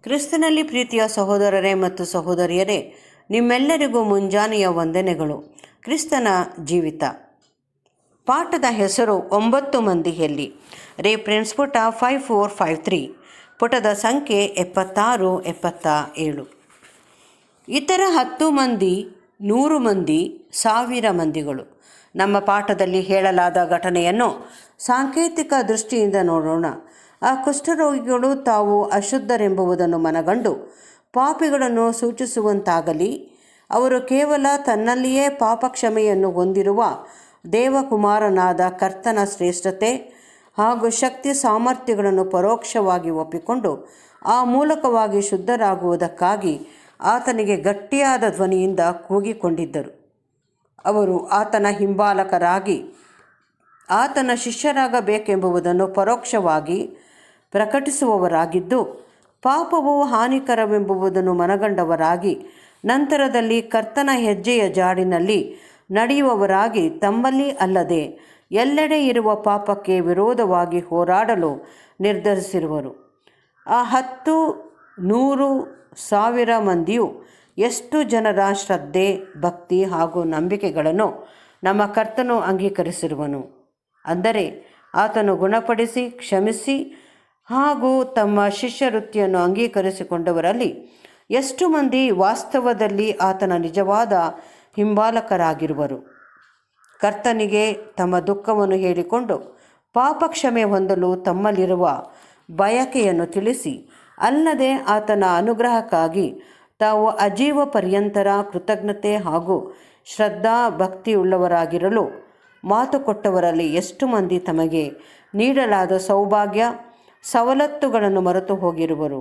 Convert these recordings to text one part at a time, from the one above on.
ಕ್ರಿಸ್ತನಲ್ಲಿ ಪ್ರೀತಿಯ ಸಹೋದರರೇ ಮತ್ತು ಸಹೋದರಿಯರೇ, ನಿಮ್ಮೆಲ್ಲರಿಗೂ ಮುಂಜಾನೆಯ ವಂದನೆಗಳು. ಕ್ರಿಸ್ತನ ಜೀವಿತ ಪಾಠದ ಹೆಸರು 9 ಮಂದಿಯಲ್ಲಿ. ರೆಫರೆನ್ಸ್ ಪುಟ 5453, ಪುಟದ ಸಂಖ್ಯೆ 76-77. ಇತರ 10 ಮಂದಿ, 100 ಮಂದಿ, 1000 ಮಂದಿಗಳು. ನಮ್ಮ ಪಾಠದಲ್ಲಿ ಹೇಳಲಾದ ಘಟನೆಯನ್ನು ಸಾಂಕೇತಿಕ ದೃಷ್ಟಿಯಿಂದ ನೋಡೋಣ. ಆ ಕುಷ್ಠರೋಗಿಗಳು ತಾವು ಅಶುದ್ಧರೆಂಬುದನ್ನು ಮನಗಂಡು ಪಾಪಿಗಳನ್ನು ಸೂಚಿಸುವಂತಾಗಲಿ, ಅವರು ಕೇವಲ ತನ್ನಲ್ಲಿಯೇ ಪಾಪ ಕ್ಷಮೆಯನ್ನು ಹೊಂದಿರುವ ದೇವಕುಮಾರನಾದ ಕರ್ತನ ಶ್ರೇಷ್ಠತೆ ಹಾಗೂ ಶಕ್ತಿ ಸಾಮರ್ಥ್ಯಗಳನ್ನು ಪರೋಕ್ಷವಾಗಿ ಒಪ್ಪಿಕೊಂಡು ಆ ಮೂಲಕವಾಗಿ ಶುದ್ಧರಾಗುವುದಕ್ಕಾಗಿ ಆತನಿಗೆ ಗಟ್ಟಿಯಾದ ಧ್ವನಿಯಿಂದ ಕೂಗಿಕೊಂಡಿದ್ದರು. ಅವರು ಆತನ ಹಿಂಬಾಲಕರಾಗಿ ಆತನ ಶಿಷ್ಯರಾಗಬೇಕೆಂಬುದನ್ನು ಪರೋಕ್ಷವಾಗಿ ಪ್ರಕಟಿಸುವವರಾಗಿದ್ದು, ಪಾಪವು ಹಾನಿಕರವೆಂಬುದನ್ನು ಮನಗಂಡವರಾಗಿ ನಂತರದಲ್ಲಿ ಕರ್ತನ ಹೆಜ್ಜೆಯ ಜಾಡಿನಲ್ಲಿ ನಡೆಯುವವರಾಗಿ ತಮ್ಮಲ್ಲಿ ಅಲ್ಲದೆ ಎಲ್ಲೆಡೆ ಇರುವ ಪಾಪಕ್ಕೆ ವಿರೋಧವಾಗಿ ಹೋರಾಡಲು ನಿರ್ಧರಿಸಿರುವರು. ಆ 10, 100, 1000 ಮಂದಿಯು ಎಷ್ಟು ಜನರ ಶ್ರದ್ಧೆ, ಭಕ್ತಿ ಹಾಗೂ ನಂಬಿಕೆಗಳನ್ನು ನಮ್ಮ ಕರ್ತನು ಅಂಗೀಕರಿಸಿರುವನು. ಅಂದರೆ ಆತನು ಗುಣಪಡಿಸಿ, ಕ್ಷಮಿಸಿ ಹಾಗೂ ತಮ್ಮ ಶಿಷ್ಯವೃತ್ತಿಯನ್ನು ಅಂಗೀಕರಿಸಿಕೊಂಡವರಲ್ಲಿ ಎಷ್ಟು ಮಂದಿ ವಾಸ್ತವದಲ್ಲಿ ಆತನ ನಿಜವಾದ ಹಿಂಬಾಲಕರಾಗಿರುವರು. ಕರ್ತನಿಗೆ ತಮ್ಮ ದುಃಖವನ್ನು ಹೇಳಿಕೊಂಡು ಪಾಪ ಕ್ಷಮೆ ಹೊಂದಲು ತಮ್ಮಲ್ಲಿರುವ ಬಯಕೆಯನ್ನು ತಿಳಿಸಿ, ಅಲ್ಲದೆ ಆತನ ಅನುಗ್ರಹಕ್ಕಾಗಿ ತಾವು ಅಜೀವ ಪರ್ಯಂತರ ಕೃತಜ್ಞತೆ ಹಾಗೂ ಶ್ರದ್ಧಾ ಭಕ್ತಿಯುಳ್ಳವರಾಗಿರಲು ಮಾತು ಕೊಟ್ಟವರಲ್ಲಿ ಎಷ್ಟು ಮಂದಿ ತಮಗೆ ನೀಡಲಾದ ಸೌಭಾಗ್ಯ ಸವಲತ್ತುಗಳನ್ನು ಮರೆತು ಹೋಗಿರುವರು.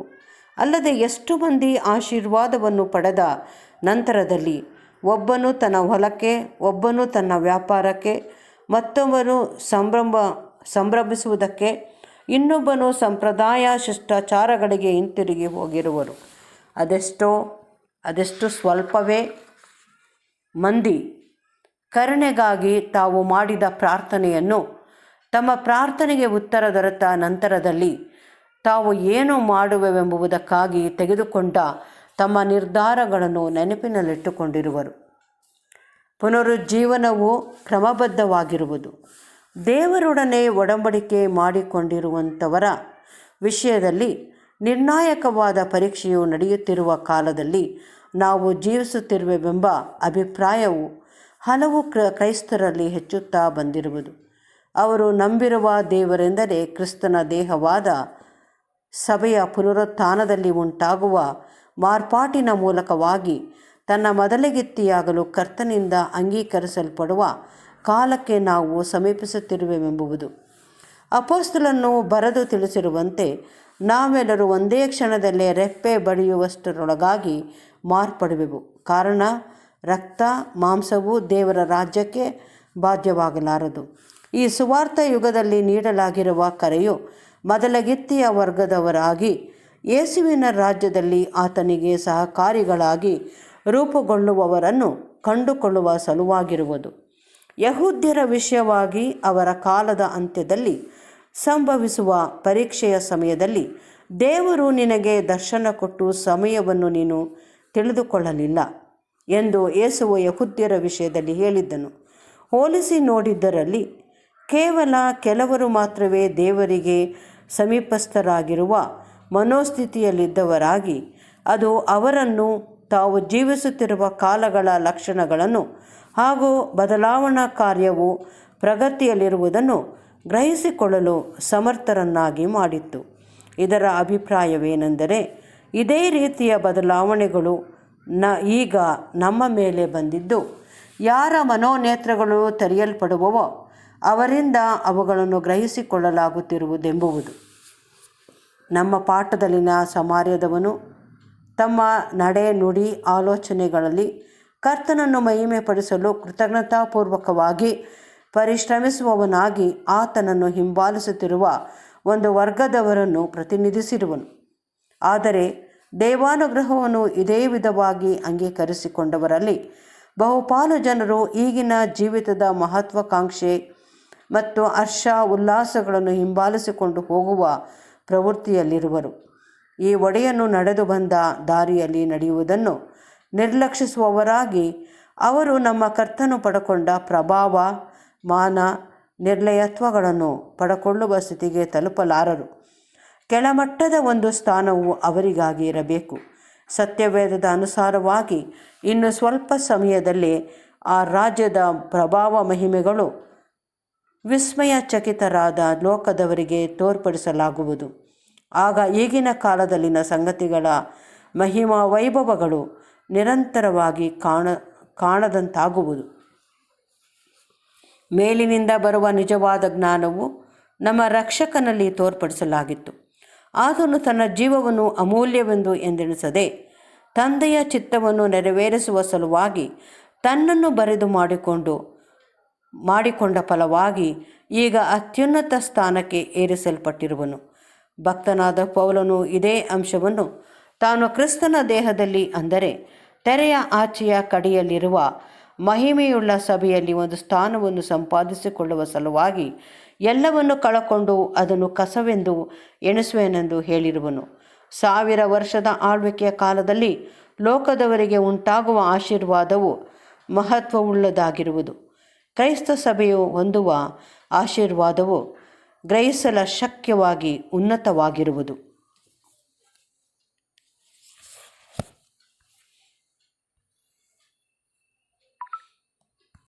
ಅಲ್ಲದೆ ಎಷ್ಟು ಮಂದಿ ಆಶೀರ್ವಾದವನ್ನು ಪಡೆದ ನಂತರದಲ್ಲಿ ಒಬ್ಬನು ತನ್ನ ಹೊಲಕ್ಕೆ, ಒಬ್ಬನು ತನ್ನ ವ್ಯಾಪಾರಕ್ಕೆ, ಮತ್ತೊಬ್ಬನು ಸಂಭ್ರಮಿಸುವುದಕ್ಕೆ, ಇನ್ನೊಬ್ಬನು ಸಂಪ್ರದಾಯ ಶಿಷ್ಟಾಚಾರಗಳಿಗೆ ಹಿಂತಿರುಗಿ ಹೋಗಿರುವರು. ಅದೆಷ್ಟು ಸ್ವಲ್ಪವೇ ಮಂದಿ ಕರುಣೆಗಾಗಿ ತಾವು ಮಾಡಿದ ಪ್ರಾರ್ಥನೆಯನ್ನು, ತಮ್ಮ ಪ್ರಾರ್ಥನೆಗೆ ಉತ್ತರ ದೊರೆತ ನಂತರದಲ್ಲಿ ತಾವು ಏನು ಮಾಡುವೆವೆಂಬುದಕ್ಕಾಗಿ ತೆಗೆದುಕೊಂಡ ತಮ್ಮ ನಿರ್ಧಾರಗಳನ್ನು ನೆನಪಿನಲ್ಲಿಟ್ಟುಕೊಂಡಿರುವರು. ಪುನರುಜ್ಜೀವನವು ಕ್ರಮಬದ್ಧವಾಗಿರುವುದು. ದೇವರೊಡನೆ ಒಡಂಬಡಿಕೆ ಮಾಡಿಕೊಂಡಿರುವಂಥವರ ವಿಷಯದಲ್ಲಿ ನಿರ್ಣಾಯಕವಾದ ಪರೀಕ್ಷೆಯು ನಡೆಯುತ್ತಿರುವ ಕಾಲದಲ್ಲಿ ನಾವು ಜೀವಿಸುತ್ತಿರುವೆವೆಂಬ ಅಭಿಪ್ರಾಯವು ಹಲವು ಕ್ರೈಸ್ತರಲ್ಲಿ ಹೆಚ್ಚುತ್ತಾ ಬಂದಿರುವುದು. ಅವರು ನಂಬಿರುವ ದೇವರೆಂದರೆ ಕ್ರಿಸ್ತನ ದೇಹವಾದ ಸಭೆಯ ಪುನರುತ್ಥಾನದಲ್ಲಿ ಉಂಟಾಗುವ ಮಾರ್ಪಾಟಿನ ಮೂಲಕವಾಗಿ ತನ್ನ ಮೊದಲಿಗಿತ್ತಿಯಾಗಲು ಕರ್ತನಿಂದ ಅಂಗೀಕರಿಸಲ್ಪಡುವ ಕಾಲಕ್ಕೆ ನಾವು ಸಮೀಪಿಸುತ್ತಿರುವೆವೆಂಬುದು. ಅಪೊಸ್ತಲನು ಬರೆದು ತಿಳಿಸಿರುವಂತೆ ನಾವೆಲ್ಲರೂ ಒಂದೇ ಕ್ಷಣದಲ್ಲೇ ರೆಪ್ಪೆ ಬಡಿಯುವಷ್ಟರೊಳಗಾಗಿ ಮಾರ್ಪಡುವೆವು. ಕಾರಣ ರಕ್ತ ಮಾಂಸವು ದೇವರ ರಾಜ್ಯಕ್ಕೆ ಬಾಧ್ಯವಾಗಲಾರದು. ಈ ಸುವಾರ್ಥ ಯುಗದಲ್ಲಿ ನೀಡಲಾಗಿರುವ ಕರೆಯು ಮೊದಲಗಿತ್ತಿಯ ವರ್ಗದವರಾಗಿ ಯೇಸುವಿನ ರಾಜ್ಯದಲ್ಲಿ ಆತನಿಗೆ ಸಹಕಾರಿಗಳಾಗಿ ರೂಪುಗೊಳ್ಳುವವರನ್ನು ಕಂಡುಕೊಳ್ಳುವ ಸಲುವಾಗಿರುವುದು. ಯಹೂದ್ಯರ ವಿಷಯವಾಗಿ ಅವರ ಕಾಲದ ಅಂತ್ಯದಲ್ಲಿ ಸಂಭವಿಸುವ ಪರೀಕ್ಷೆಯ ಸಮಯದಲ್ಲಿ ದೇವರು ನಿನಗೆ ದರ್ಶನ ಕೊಟ್ಟು ಸಮಯವನ್ನು ನೀನು ತಿಳಿದುಕೊಳ್ಳಲಿಲ್ಲ ಎಂದು ಯೇಸುವು ಯಹೂದ್ಯರ ವಿಷಯದಲ್ಲಿ ಹೇಳಿದ್ದನು. ಹೋಲಿಸಿ ನೋಡಿದ್ದರಲ್ಲಿ ಕೇವಲ ಕೆಲವರು ಮಾತ್ರವೇ ದೇವರಿಗೆ ಸಮೀಪಸ್ಥರಾಗಿರುವ ಮನೋಸ್ಥಿತಿಯಲ್ಲಿದ್ದವರಾಗಿ, ಅದು ಅವರನ್ನು ತಾವು ಜೀವಿಸುತ್ತಿರುವ ಕಾಲಗಳ ಲಕ್ಷಣಗಳನ್ನು ಹಾಗೂ ಬದಲಾವಣಾ ಕಾರ್ಯವು ಪ್ರಗತಿಯಲ್ಲಿರುವುದನ್ನು ಗ್ರಹಿಸಿಕೊಳ್ಳಲು ಸಮರ್ಥರನ್ನಾಗಿ ಮಾಡಿತ್ತು. ಇದರ ಅಭಿಪ್ರಾಯವೇನೆಂದರೆ, ಇದೇ ರೀತಿಯ ಬದಲಾವಣೆಗಳು ಈಗ ನಮ್ಮ ಮೇಲೆ ಬಂದಿದ್ದು, ಯಾರ ಮನೋನೇತ್ರಗಳು ತೆರೆಯಲ್ಪಡುವವೋ ಅವರಿಂದ ಅವುಗಳನ್ನು ಗ್ರಹಿಸಿಕೊಳ್ಳಲಾಗುತ್ತಿರುವುದೆಂಬುದು. ನಮ್ಮ ಪಾಠದಲ್ಲಿನ ಸಮಾರ್ಯದವನು ತಮ್ಮ ನಡೆ, ನುಡಿ, ಆಲೋಚನೆಗಳಲ್ಲಿ ಕರ್ತನನ್ನು ಮಹಿಮೆಪಡಿಸಲು ಕೃತಜ್ಞತಾಪೂರ್ವಕವಾಗಿ ಪರಿಶ್ರಮಿಸುವವನಾಗಿ ಆತನನ್ನು ಹಿಂಬಾಲಿಸುತ್ತಿರುವ ಒಂದು ವರ್ಗದವರನ್ನು ಪ್ರತಿನಿಧಿಸಿರುವನು. ಆದರೆ ದೇವಾನುಗ್ರಹವನ್ನು ಇದೇ ವಿಧವಾಗಿ ಅಂಗೀಕರಿಸಿಕೊಂಡವರಲ್ಲಿ ಬಹುಪಾಲು ಜನರು ಈಗಿನ ಜೀವಿತದ ಮಹತ್ವಾಕಾಂಕ್ಷೆ ಮತ್ತು ಹರ್ಷ ಉಲ್ಲಾಸಗಳನ್ನು ಹಿಂಬಾಲಿಸಿಕೊಂಡು ಹೋಗುವ ಪ್ರವೃತ್ತಿಯಲ್ಲಿರುವರು. ಈ ಒಡೆಯನು ನಡೆದು ಬಂದ ದಾರಿಯಲ್ಲಿ ನಡೆಯುವುದನ್ನು ನಿರ್ಲಕ್ಷಿಸುವವರಾಗಿ ಅವರು ನಮ್ಮ ಕರ್ತನು ಪಡಕೊಂಡ ಪ್ರಭಾವ, ಮಾನ, ನಿರ್ಲಯತ್ವಗಳನ್ನು ಪಡಕೊಳ್ಳುವ ಸ್ಥಿತಿಗೆ ತಲುಪಲಾರರು. ಕೆಳಮಟ್ಟದ ಒಂದು ಸ್ಥಾನವು ಅವರಿಗಾಗಿ ಇರಬೇಕು. ಸತ್ಯವೇದದ ಅನುಸಾರವಾಗಿ ಇನ್ನು ಸ್ವಲ್ಪ ಸಮಯದಲ್ಲಿ ಆ ರಾಜ್ಯದ ಪ್ರಭಾವ ಮಹಿಮೆಗಳು ವಿಸ್ಮಯಚಕಿತರಾದ ಲೋಕದವರಿಗೆ ತೋರ್ಪಡಿಸಲಾಗುವುದು. ಆಗ ಈಗಿನ ಕಾಲದಲ್ಲಿನ ಸಂಗತಿಗಳ ಮಹಿಮಾ ವೈಭವಗಳು ನಿರಂತರವಾಗಿ ಕಾಣದಂತಾಗುವುದು. ಮೇಲಿನಿಂದ ಬರುವ ನಿಜವಾದ ಜ್ಞಾನವು ನಮ್ಮ ರಕ್ಷಕನಲ್ಲಿ ತೋರ್ಪಡಿಸಲಾಗಿತ್ತು. ಆತನು ತನ್ನ ಜೀವವನ್ನು ಅಮೂಲ್ಯವೆಂದು ಎಂದೆಣಿಸದೆ ತಂದೆಯ ಚಿತ್ತವನ್ನು ನೆರವೇರಿಸುವ ಸಲುವಾಗಿ ತನ್ನನ್ನು ಬರೆದು ಮಾಡಿಕೊಂಡ ಫಲವಾಗಿ ಈಗ ಅತ್ಯುನ್ನತ ಸ್ಥಾನಕ್ಕೆ ಏರಿಸಲ್ಪಟ್ಟಿರುವನು. ಭಕ್ತನಾದ ಪೌಲನು ಇದೇ ಅಂಶವನ್ನು ತಾನು ಕ್ರಿಸ್ತನ ದೇಹದಲ್ಲಿ, ಅಂದರೆ ತೆರೆಯ ಆಚೆಯ ಕಡೆಯಲ್ಲಿರುವ ಮಹಿಮೆಯುಳ್ಳ ಸಭೆಯಲ್ಲಿ ಒಂದು ಸ್ಥಾನವನ್ನು ಸಂಪಾದಿಸಿಕೊಳ್ಳುವ ಸಲುವಾಗಿ ಎಲ್ಲವನ್ನು ಕಳಕೊಂಡು ಅದನ್ನು ಕಸವೆಂದು ಎಣಿಸುವೆನೆಂದು ಹೇಳಿರುವನು. 1000 ವರ್ಷದ ಆಳ್ವಿಕೆಯ ಕಾಲದಲ್ಲಿ ಲೋಕದವರಿಗೆ ಉಂಟಾಗುವ ಆಶೀರ್ವಾದವು ಮಹತ್ವವುಳ್ಳದಾಗಿರುವುದು. ಕ್ರೈಸ್ತ ಸಭೆಯು ಹೊಂದುವ ಆಶೀರ್ವಾದವು ಗ್ರಹಿಸಲು ಶಕ್ಯವಾಗಿ ಉನ್ನತವಾಗಿರುವುದು.